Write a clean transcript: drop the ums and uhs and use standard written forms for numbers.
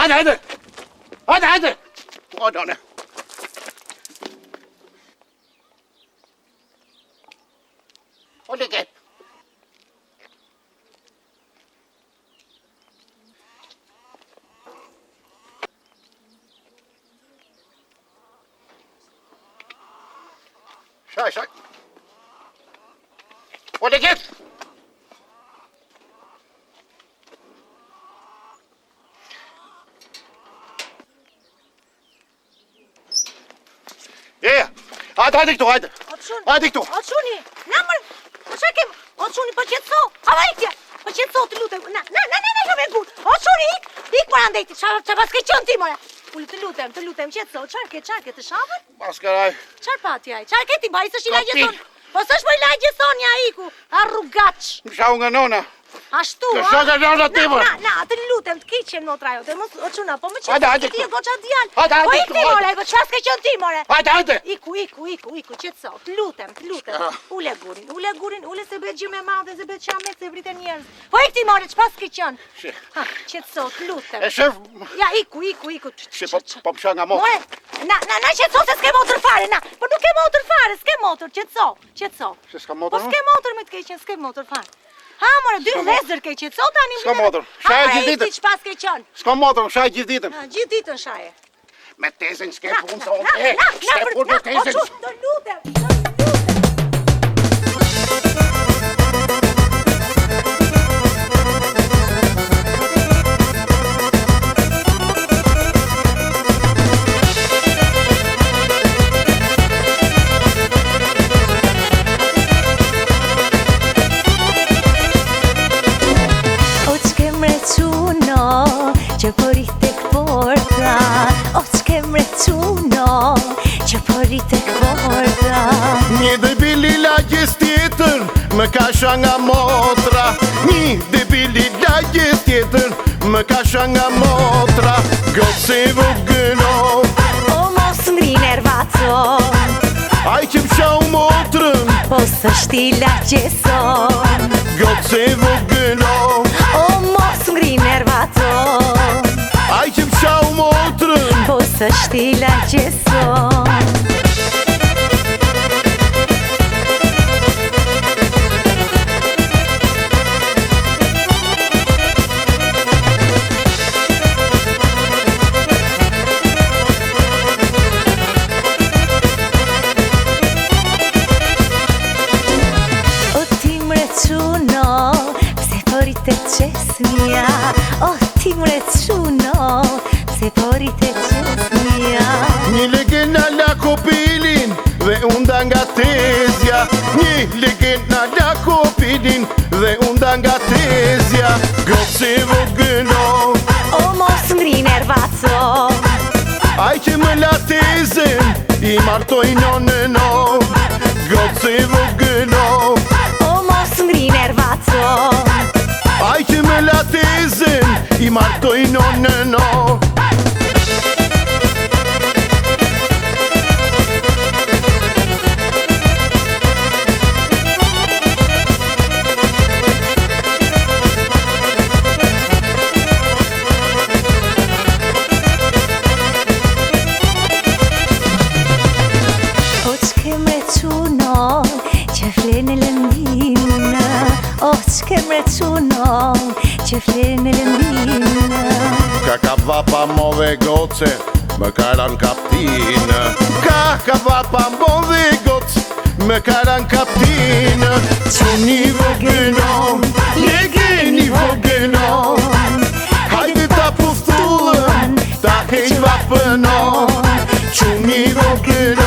Hajde! Hajde! O, done. O, leket. Shaj. O, leket. Hajde këtu, hajde. Hajde këtu. O çuni, na mër. Po çka kem? O çuni po qetso. Hava ikje. Po qetso të lutem. Na, jo me gut. O çuni, ik para ndej. Çfarë pas ke qenë ti more? Ul të lutem qetso. Çfarë ke të shafët? Paskaraj. Çfarë pati ai? Çfarë ke ti baj s'është i lagjeson? Po s'është po i lagjeson ja iku. Arrugaç. Më shau nga nona. Ashtu, Të shoh nga nona ti më. Na, të lutem të keqem notra jote. Mos o çuna, po më qetso. Hajde. Ti e goça djal. Hajde. Po ik ti more, po çfarë ke qenë ti more? Hajde. Iku, qetso, të lutem. Ule gurin, se bëhet gjë me madhe, se bëhet qamet, se vriten njerëz. Po ik ti more, çfarë ke qenë? Ha, qetso, të lutem. E shef. Ja, iku. Po më shau nga motor. More, na qetso se s'ke motor fare, na. Po nuk ke motor fare, s'ke motor, qetso. Se s'ka motor? Po s'ke motor me të keqen, s'ke motor fare. Ha, more, 2 vezër ke qetso tani. S'ka motor. Shaj gjithë ditën. Ha, ti ç'pas ke qenë? S'ka motor, shaj gjithë ditën. Ha, gjithë ditën shaje. Me tezën s'ke punë tonë. S'ke punë me tezën. Të lutem. Që përit tek porta, o që mrecuno, që përit tek porta. Një debili lagjes tjetër, më kasha nga motra. Një debili lagjes tjetër, më kasha nga motra. Goce vogëno, o mos ngri nervaco, aj që më shau motrën, po s'është i lagjeson. Goce vogëno, o mos ngri nervaco, aj që më shau motrën, po s'është i lagjeson. Qesmija, o ti mrecuno, se porite qesmija. Një legenda la kopilin dhe unda nga tezja. Një legenda la kopilin dhe unda nga tezja. Goce vogëno, o mos ngri nervaco, aj që më la tezën, i martoj nonëno. Goce vogëno, o mos ngri nervaco, aj që më la tezën, i martoj nonëno. o që mrecuno, që flenë lëndinë. O që mrecuno, që flenë lëndinë. Ka vapa move goce, më karan kaptinë. Ka vapa move goce, më karan kaptinë. Quni vogëno, legeni vogëno, hajde ta pustullën, ta hejt vapëno. Quni vogëno,